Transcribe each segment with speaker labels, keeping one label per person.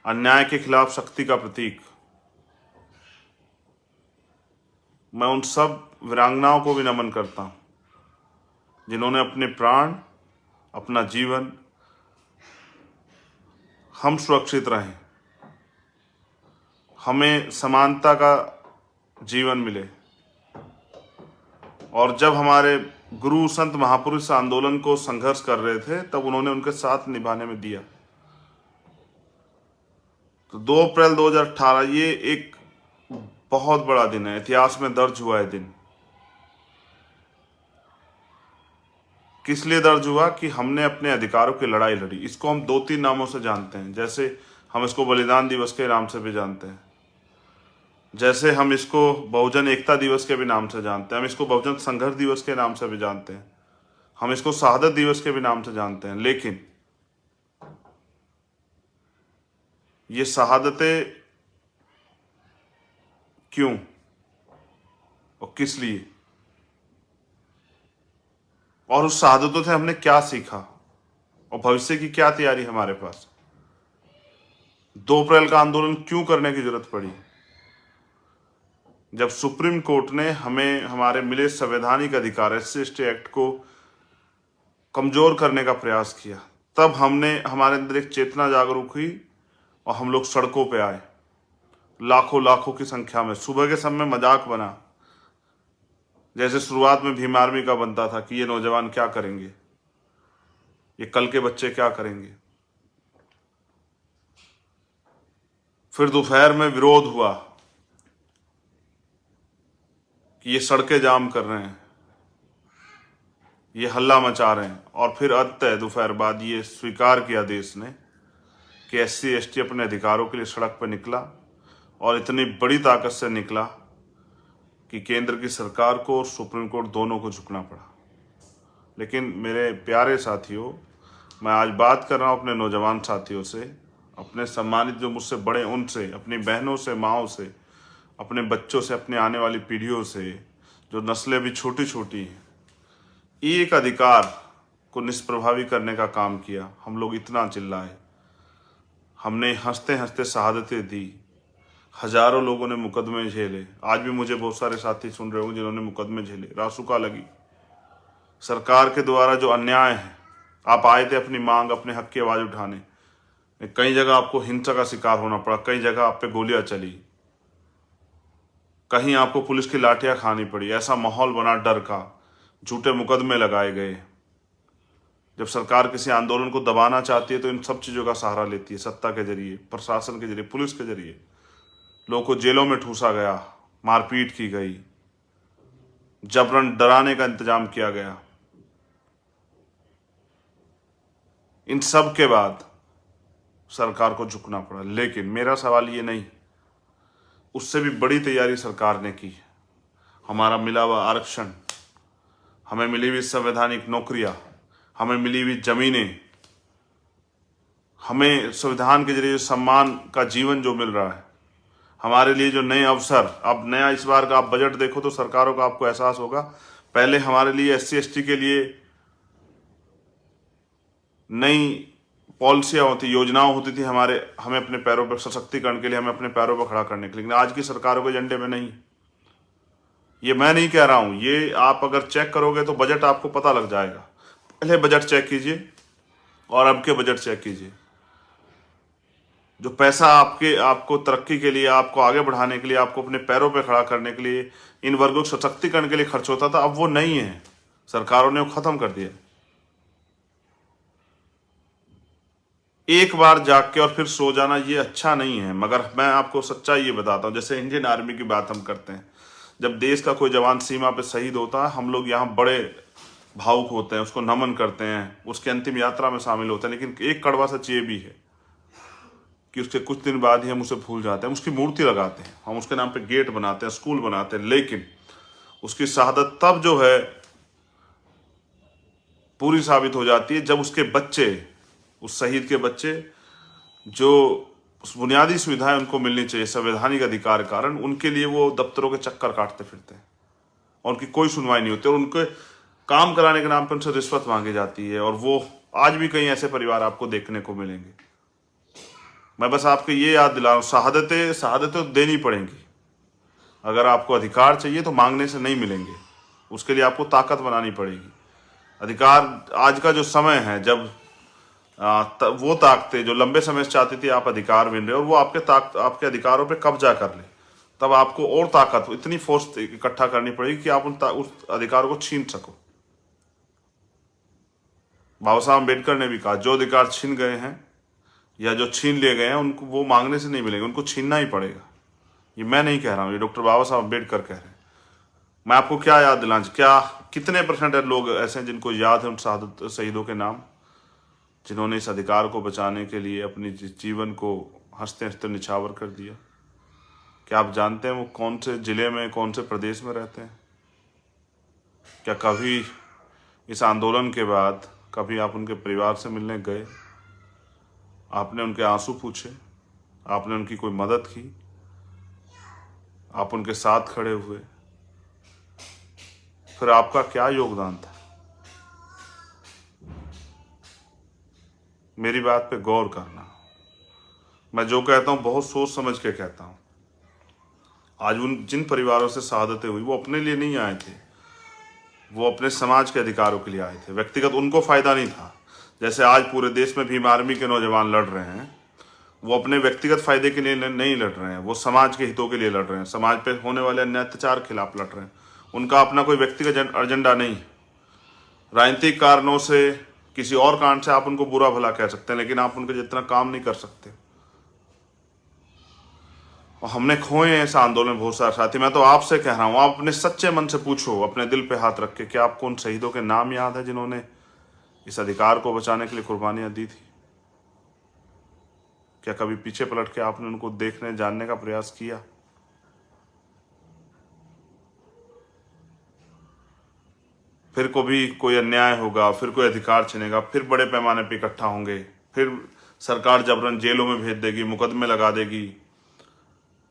Speaker 1: अन्याय के खिलाफ शक्ति का प्रतीक। मैं उन सब वीरांगनाओं को भी नमन करता हूं जिन्होंने अपने प्राण, अपना जीवन, हम सुरक्षित रहें, हमें समानता का जीवन मिले। और जब हमारे गुरु संत महापुरुष आंदोलन को संघर्ष कर रहे थे तब उन्होंने उनके साथ निभाने में दिया। तो 2 अप्रैल 2018 ये एक बहुत बड़ा दिन है, इतिहास में दर्ज हुआ है दिन। किस लिए दर्ज हुआ कि हमने अपने अधिकारों की लड़ाई लड़ी। इसको हम 2-3 नामों से जानते हैं। जैसे हम इसको बलिदान दिवस के नाम से भी जानते हैं, जैसे हम इसको बहुजन एकता दिवस के भी नाम से जानते हैं, हम इसको बहुजन संघर्ष दिवस के नाम से भी जानते हैं, हम इसको शहादत दिवस के भी नाम से जानते हैं। लेकिन ये शहादतें क्यों और किस लिए, और उस शहादतों से हमने क्या सीखा और भविष्य की क्या तैयारी हमारे पास। 2 अप्रैल का आंदोलन क्यों करने की जरूरत पड़ी। जब सुप्रीम कोर्ट ने हमें हमारे मिले संवैधानिक अधिकार SC/ST एक्ट को कमजोर करने का प्रयास किया, तब हमारे अंदर एक चेतना जागरूक हुई और हम लोग सड़कों पे आए, लाखों की संख्या में। सुबह के समय मजाक बना, जैसे शुरुआत में भीम आर्मी का बनता था कि ये नौजवान क्या करेंगे, ये कल के बच्चे क्या करेंगे। फिर दोपहर में विरोध हुआ कि ये सड़कें जाम कर रहे हैं, ये हल्ला मचा रहे हैं। और फिर अंततः दोपहर बाद ये स्वीकार किया देश ने कि SC/ST अपने अधिकारों के लिए सड़क पर निकला, और इतनी बड़ी ताकत से निकला कि केंद्र की सरकार को और सुप्रीम कोर्ट दोनों को झुकना पड़ा। लेकिन मेरे प्यारे साथियों, मैं आज बात कर रहा हूँ अपने नौजवान साथियों से, अपने सम्मानित जो मुझसे बड़े उनसे, अपनी बहनों से, माँओं से, अपने बच्चों से, अपने आने वाली पीढ़ियों से, जो नस्लें भी छोटी छोटी हैं। एक अधिकार को निष्प्रभावी करने का काम किया। हम लोग इतना चिल्लाए, हमने हंसते हंसते शहादतें दी, हजारों लोगों ने मुकदमे झेले। आज भी मुझे बहुत सारे साथी सुन रहे होंगे जिन्होंने मुकदमे झेले, रासुका लगी। सरकार के द्वारा जो अन्याय है, आप आए थे अपनी मांग, अपने हक की आवाज उठाने, कई जगह आपको हिंसा का शिकार होना पड़ा, कई जगह आप पे गोलियां चली, कहीं आपको पुलिस की लाठियां खानी पड़ी। ऐसा माहौल बना डर का, झूठे मुकदमे लगाए गए। जब सरकार किसी आंदोलन को दबाना चाहती है तो इन सब चीजों का सहारा लेती है, सत्ता के जरिए, प्रशासन के जरिए, पुलिस के जरिए। लोगों को जेलों में ठूसा गया, मारपीट की गई, जबरन डराने का इंतजाम किया गया। इन सब के बाद सरकार को झुकना पड़ा। लेकिन मेरा सवाल ये नहीं, उससे भी बड़ी तैयारी सरकार ने की। हमारा मिला हुआ आरक्षण, हमें मिली हुई संवैधानिक नौकरियां, हमें मिली हुई जमीनें, हमें संविधान के जरिए सम्मान का जीवन जो मिल रहा है, हमारे लिए जो नए अवसर। अब नया इस बार का आप बजट देखो तो सरकारों का आपको एहसास होगा, पहले हमारे लिए SC/ST के लिए नई पॉलिसियां होती, योजनाओं होती थी हमें अपने पैरों पर सशक्तिकरण के लिए, हमें अपने पैरों पर खड़ा करने के लिए। लेकिन आज की सरकारों के एजेंडे में नहीं। ये मैं नहीं कह रहा हूं, ये आप अगर चेक करोगे तो बजट आपको पता लग जाएगा। पहले बजट चेक कीजिए और अब के बजट चेक कीजिए। जो पैसा आपको तरक्की के लिए, आपको आगे बढ़ाने के लिए, आपको अपने पैरों पर खड़ा करने के लिए, इन वर्गों के सशक्तिकरण के लिए खर्च होता था, अब वो नहीं है। सरकारों ने वो खत्म कर दिया। एक बार जाग के और फिर सो जाना ये अच्छा नहीं है। मगर मैं आपको सच्चाई ये बताता हूँ, जैसे इंडियन आर्मी की बात हम करते हैं, जब देश का कोई जवान सीमा पे शहीद होता है, हम लोग यहाँ बड़े भावुक होते हैं, उसको नमन करते हैं, उसके अंतिम यात्रा में शामिल होते हैं। लेकिन एक कड़वा सच ये भी है कि उसके कुछ दिन बाद ही हम उसे भूल जाते हैं। उसकी मूर्ति लगाते हैं, हम उसके नाम पे गेट बनाते हैं, स्कूल बनाते हैं, लेकिन उसकी शहादत तब जो है पूरी साबित हो जाती है जब उसके बच्चे, उस शहीद के बच्चे, जो उस बुनियादी सुविधाएं उनको मिलनी चाहिए संवैधानिक अधिकार के कारण, उनके लिए वो दफ्तरों के चक्कर काटते फिरते हैं और उनकी कोई सुनवाई नहीं होती, और उनके काम कराने के नाम पर उनसे रिश्वत मांगी जाती है। और वो आज भी कई ऐसे परिवार आपको देखने को मिलेंगे। मैं बस आपको ये याद दिला रहा हूँ, शहादतें तो देनी पड़ेंगी। अगर आपको अधिकार चाहिए तो मांगने से नहीं मिलेंगे, उसके लिए आपको ताकत बनानी पड़ेगी। अधिकार, आज का जो समय है जब वो ताकतें जो लंबे समय से चाहती थी आप अधिकार मिल रहे और वो आपके अधिकारों पे कब्जा कर ले, तब आपको और ताकत, इतनी फोर्स इकट्ठा करनी पड़ेगी कि आप उस अधिकारों को छीन सको। बाबा साहब अम्बेडकर ने भी कहा, जो अधिकार छीन गए हैं या जो छीन लिए गए हैं उनको वो मांगने से नहीं मिलेंगे, उनको छीनना ही पड़ेगा। ये मैं नहीं कह रहा हूँ, ये डॉक्टर बाबा साहब अम्बेडकर कह रहे हैं। मैं आपको क्या याद दिलाऊं, क्या कितने परसेंट लोग ऐसे हैं जिनको याद है उन शहीदों के नाम, जिन्होंने इस अधिकार को बचाने के लिए अपनी जीवन को हंसते हंसते निछावर कर दिया? क्या आप जानते हैं वो कौन से जिले में, कौन से प्रदेश में रहते हैं? क्या कभी इस आंदोलन के बाद कभी आप उनके परिवार से मिलने गए? आपने उनके आंसू पूछे? आपने उनकी कोई मदद की? आप उनके साथ खड़े हुए? फिर आपका क्या योगदान था? मेरी बात पे गौर करना। मैं जो कहता हूं बहुत सोच समझ के कहता हूं। आज उन जिन परिवारों से शहादतें हुई वो अपने लिए नहीं आए थे, वो अपने समाज के अधिकारों के लिए आए थे। व्यक्तिगत उनको फायदा नहीं था। जैसे आज पूरे देश में भीम आर्मी के नौजवान लड़ रहे हैं, वो अपने व्यक्तिगत फायदे के लिए नहीं लड़ रहे हैं, वो समाज के हितों के लिए लड़ रहे हैं, समाज पे होने वाले अन्य अत्याचार के खिलाफ लड़ रहे हैं। उनका अपना कोई व्यक्तिगत एजेंडा नहीं। राजनीतिक कारणों से, किसी और कारण से आप उनको बुरा भला कह सकते हैं, लेकिन आप उनके जितना काम नहीं कर सकते। और हमने खोए हैं इस आंदोलन में बहुत सारे साथी। मैं तो आपसे कह रहा हूं, आप अपने सच्चे मन से पूछो, अपने दिल पे हाथ रख के, क्या आपको उन शहीदों के नाम याद है जिन्होंने इस अधिकार को बचाने के लिए कुर्बानियां दी थी? क्या कभी पीछे पलट के आपने उनको देखने, जानने का प्रयास किया? फिर कभी कोई अन्याय होगा, फिर कोई अधिकार छिनेगा, फिर बड़े पैमाने पर इकट्ठा होंगे, फिर सरकार जबरन जेलों में भेज देगी, मुकदमे लगा देगी,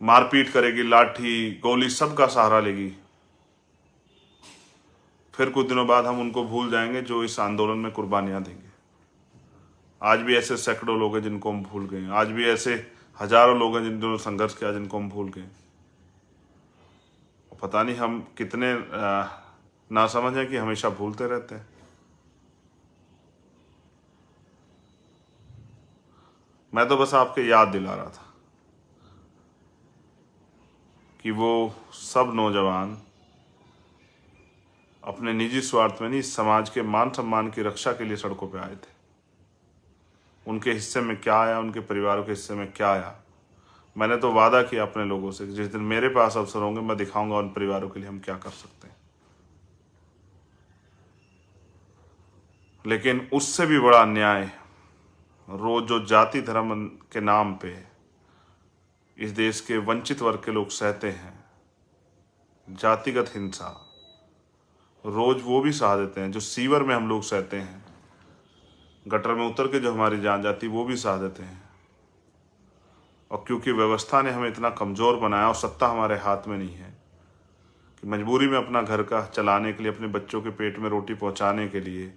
Speaker 1: मारपीट करेगी, लाठी गोली सबका सहारा लेगी। फिर कुछ दिनों बाद हम उनको भूल जाएंगे जो इस आंदोलन में कुर्बानियां देंगे। आज भी ऐसे सैकड़ों लोग हैं जिनको हम भूल गए। आज भी ऐसे हजारों लोग हैं जिन्होंने संघर्ष किया, जिनको हम भूल गए। पता नहीं हम कितने नासमझ हैं कि हमेशा भूलते रहते हैं। मैं तो बस आपके याद दिला रहा था कि वो सब नौजवान अपने निजी स्वार्थ में नहीं, समाज के मान सम्मान की रक्षा के लिए सड़कों पे आए थे। उनके हिस्से में क्या आया, उनके परिवारों के हिस्से में क्या आया, मैंने तो वादा किया अपने लोगों से, जिस दिन मेरे पास अवसर होंगे मैं दिखाऊंगा उन परिवारों के लिए हम क्या कर सकते हैं। लेकिन उससे भी बड़ा अन्याय रोज जो जाति धर्म के नाम पे इस देश के वंचित वर्ग के लोग सहते हैं, जातिगत हिंसा, रोज वो भी सह देते हैं। जो सीवर में हम लोग सहते हैं, गटर में उतर के जो हमारी जान जाती वो भी सह देते हैं। और क्योंकि व्यवस्था ने हमें इतना कमज़ोर बनाया और सत्ता हमारे हाथ में नहीं है कि मजबूरी में अपना घर का चलाने के लिए, अपने बच्चों के पेट में रोटी पहुंचाने के लिए,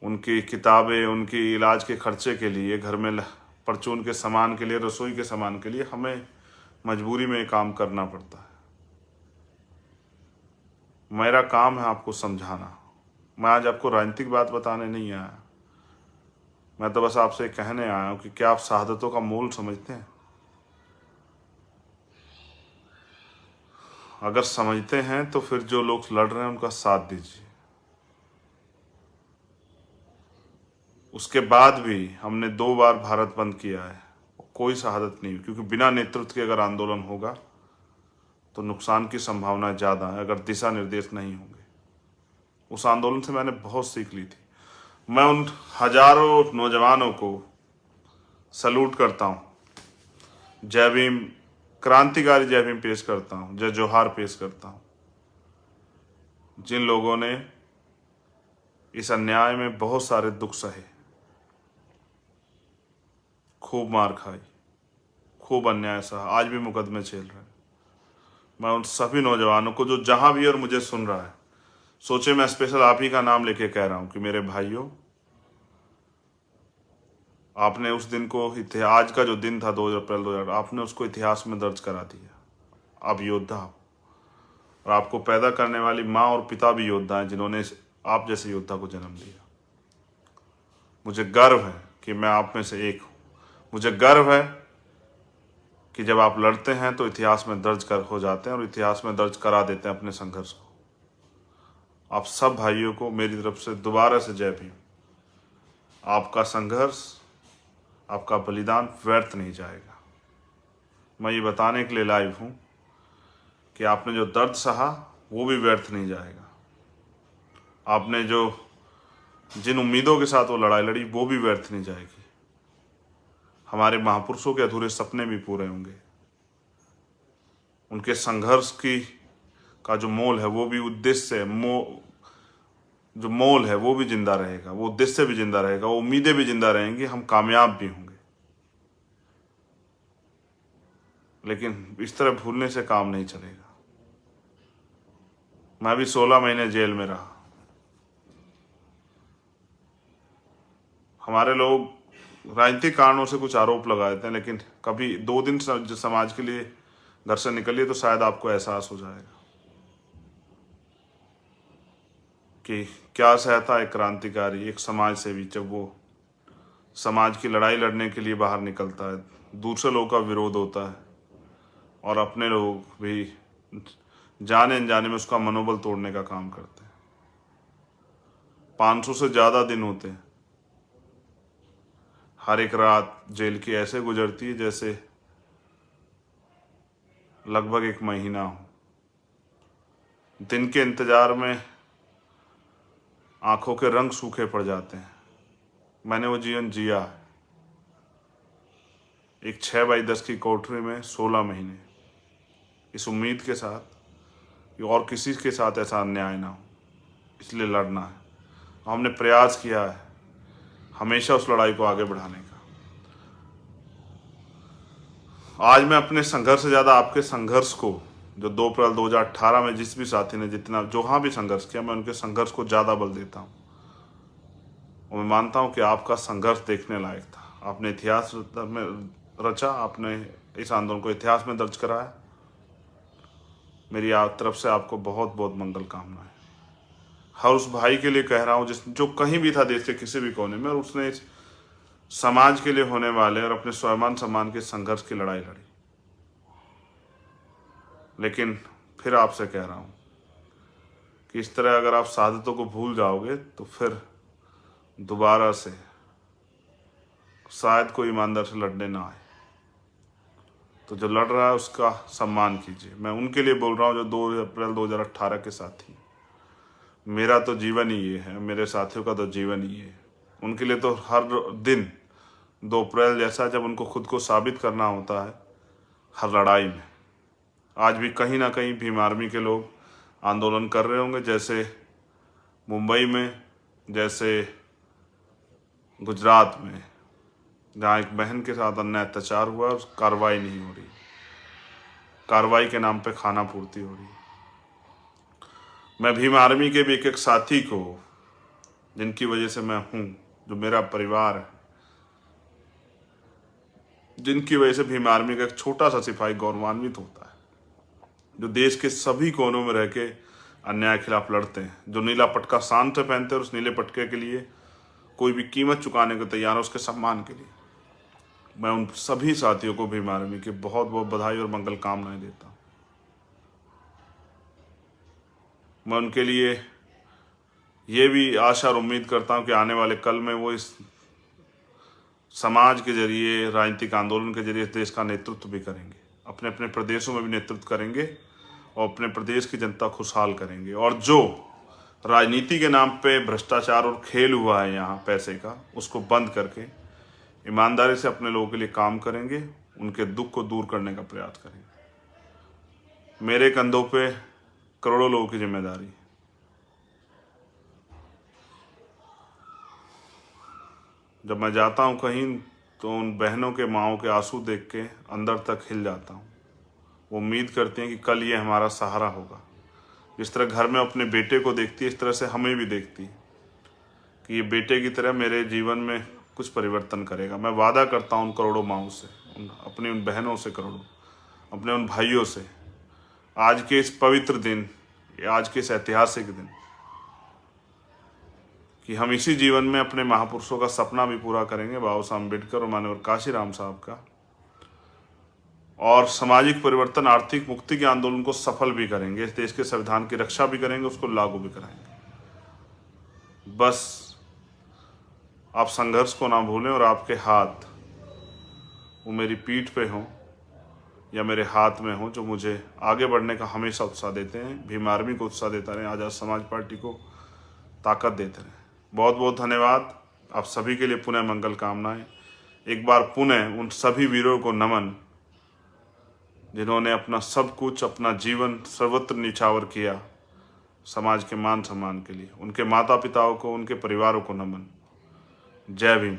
Speaker 1: उनकी किताबें, उनकी इलाज के खर्चे के लिए, घर में परचून के सामान के लिए, रसोई के सामान के लिए हमें मजबूरी में काम करना पड़ता है। मेरा काम है आपको समझाना। मैं आज आपको राजनीतिक बात बताने नहीं आया, मैं तो बस आपसे कहने आया हूं कि क्या आप शहादतों का मोल समझते हैं? अगर समझते हैं तो फिर जो लोग लड़ रहे हैं उनका साथ दीजिए। उसके बाद भी हमने 2 बार भारत बंद किया है, कोई शहादत नहीं हुई, क्योंकि बिना नेतृत्व के अगर आंदोलन होगा तो नुकसान की संभावना ज़्यादा है, अगर दिशा निर्देश नहीं होंगे। उस आंदोलन से मैंने बहुत सीख ली थी। मैं उन हजारों नौजवानों को सलूट करता हूँ, जय भीम, क्रांतिकारी जय भीम पेश करता हूँ, जय जोहार पेश करता हूँ, जिन लोगों ने इस अन्याय में बहुत सारे दुख सहे, खूब मार खाई, खूब अन्याय सहा, आज भी मुकदमे झेल रहे हैं। मैं उन सभी नौजवानों को जो जहां भी और मुझे सुन रहा है, सोचे मैं स्पेशल आप ही का नाम लेके कह रहा हूं कि मेरे भाइयों, आपने उस दिन को आज का जो दिन था 2 अप्रैल 2008, आपने उसको इतिहास में दर्ज करा दिया। आप योद्धा हो, और आपको पैदा करने वाली माँ और पिता भी योद्धा हैं जिन्होंने आप जैसे योद्धा को जन्म दिया। मुझे गर्व है कि मैं आप में से एक हूँ। मुझे गर्व है कि जब आप लड़ते हैं तो इतिहास में दर्ज कर हो जाते हैं और इतिहास में दर्ज करा देते हैं अपने संघर्ष को। आप सब भाइयों को मेरी तरफ से दोबारा से जय भीम। आपका संघर्ष, आपका बलिदान व्यर्थ नहीं जाएगा। मैं ये बताने के लिए लाइव हूँ कि आपने जो दर्द सहा वो भी व्यर्थ नहीं जाएगा। आपने जो जिन उम्मीदों के साथ वो लड़ाई लड़ी वो भी व्यर्थ नहीं जाएगी। हमारे महापुरुषों के अधूरे सपने भी पूरे होंगे। उनके संघर्ष का जो मोल है वो भी उद्देश्य जो मोल है वो भी जिंदा रहेगा, वो उद्देश्य भी जिंदा रहेगा, वो उम्मीदें भी जिंदा रहेंगी, हम कामयाब भी होंगे। लेकिन इस तरह भूलने से काम नहीं चलेगा। मैं भी 16 महीने जेल में रहा। हमारे लोग राजनीतिक कारणों से कुछ आरोप लगा देते हैं, लेकिन कभी 2 दिन समाज के लिए घर से निकलिए तो शायद आपको एहसास हो जाएगा कि क्या सहता है एक क्रांतिकारी, एक समाज सेवी, जब वो समाज की लड़ाई लड़ने के लिए बाहर निकलता है। दूसरे लोगों का विरोध होता है और अपने लोग भी जाने अनजाने में उसका मनोबल तोड़ने का काम करते हैं। 500 से ज़्यादा दिन होते हैं। हर एक रात जेल की ऐसे गुजरती है जैसे लगभग 1 महीना हो। दिन के इंतजार में आंखों के रंग सूखे पड़ जाते हैं। मैंने वो जीवन जिया है। एक 6x10 की कोठरी में 16 महीने, इस उम्मीद के साथ कि और किसी के साथ ऐसा अन्याय ना हो, इसलिए लड़ना है। हमने प्रयास किया है हमेशा उस लड़ाई को आगे बढ़ाने का। आज मैं अपने संघर्ष से ज़्यादा आपके संघर्ष को, जो 2 अप्रैल 2018 में जिस भी साथी ने जितना जहाँ भी संघर्ष किया, मैं उनके संघर्ष को ज़्यादा बल देता हूँ। और मैं मानता हूँ कि आपका संघर्ष देखने लायक था। आपने इतिहास में रचा, आपने इस आंदोलन को इतिहास में दर्ज कराया। मेरी तरफ से आपको बहुत बहुत मंगल कामनाएं। हर उस भाई के लिए कह रहा हूँ जो कहीं भी था देश के किसी भी कोने में, और उसने इस समाज के लिए होने वाले और अपने स्वाभिमान सम्मान के संघर्ष की लड़ाई लड़ी। लेकिन फिर आपसे कह रहा हूँ कि इस तरह अगर आप सादतों को भूल जाओगे तो फिर दोबारा से शायद कोई ईमानदार से लड़ने ना आए। तो जो लड़ रहा है उसका सम्मान कीजिए। मैं उनके लिए बोल रहा हूँ जो 2 अप्रैल 2018 के साथी। मेरा तो जीवन ही ये है, मेरे साथियों का तो जीवन ही है। उनके लिए तो हर दिन 2 अप्रैल जैसा, जब उनको खुद को साबित करना होता है हर लड़ाई में। आज भी कहीं ना कहीं भीम आर्मी के लोग आंदोलन कर रहे होंगे, जैसे मुंबई में, जैसे गुजरात में, जहाँ एक बहन के साथ अन्याय अत्याचार हुआ और कार्रवाई नहीं हो रही। कार्रवाई के नाम पे खाना पूर्ति हो रही। मैं भीम आर्मी के भी एक साथी को, जिनकी वजह से मैं हूँ, जो मेरा परिवार है, जिनकी वजह से भीम आर्मी का एक छोटा सा सिपाही गौरवान्वित होता है, जो देश के सभी कोनों में रह के अन्याय के खिलाफ लड़ते हैं, जो नीला पटका शान से पहनते हैं और उस नीले पटके के लिए कोई भी कीमत चुकाने को तैयार है उसके सम्मान के लिए। मैं उन सभी साथियों को भीम आर्मी की बहुत बहुत बधाई और मंगल कामनाएं देता हूँ। मैं उनके लिए ये भी आशा और उम्मीद करता हूँ कि आने वाले कल में वो इस समाज के जरिए, राजनीतिक आंदोलन के जरिए इस देश का नेतृत्व भी करेंगे, अपने अपने प्रदेशों में भी नेतृत्व करेंगे और अपने प्रदेश की जनता खुशहाल करेंगे। और जो राजनीति के नाम पे भ्रष्टाचार और खेल हुआ है यहाँ पैसे का, उसको बंद करके ईमानदारी से अपने लोगों के लिए काम करेंगे, उनके दुख को दूर करने का प्रयास करेंगे। मेरे कंधों पे करोड़ों लोगों की जिम्मेदारी। जब मैं जाता हूँ कहीं तो उन बहनों के माँओं के आंसू देख के अंदर तक हिल जाता हूँ। वो उम्मीद करती हैं कि कल ये हमारा सहारा होगा। जिस तरह घर में अपने बेटे को देखती है, इस तरह से हमें भी देखती है कि ये बेटे की तरह मेरे जीवन में कुछ परिवर्तन करेगा। मैं वादा करता हूँ उन करोड़ों माँओं से, अपनी उन बहनों से, करोड़ों अपने उन भाइयों से, आज के इस पवित्र दिन, आज के इस ऐतिहासिक दिन, कि हम इसी जीवन में अपने महापुरुषों का सपना भी पूरा करेंगे, बाबा साहब अम्बेडकर और माननीय काशीराम साहब का, और सामाजिक परिवर्तन, आर्थिक मुक्ति के आंदोलन को सफल भी करेंगे। इस देश के संविधान की रक्षा भी करेंगे, उसको लागू भी कराएंगे। बस आप संघर्ष को ना भूलें और आपके हाथ वो मेरी पीठ पे हों या मेरे हाथ में हों, जो मुझे आगे बढ़ने का हमेशा उत्साह देते हैं, भीम आर्मी को उत्साह देता रहे, आज़ाद समाज पार्टी को ताकत देते रहे। बहुत बहुत धन्यवाद आप सभी के लिए, पुनः मंगल कामनाएं। एक बार पुनः उन सभी वीरों को नमन जिन्होंने अपना सब कुछ, अपना जीवन सर्वत्र निछावर किया समाज के मान सम्मान के लिए। उनके माता पिताओं को, उनके परिवारों को नमन। जय भीम।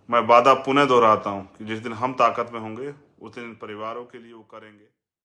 Speaker 1: मैं वादा पुनः दोहराता हूँ कि जिस दिन हम ताकत में होंगे उस दिन परिवारों के लिए वो करेंगे।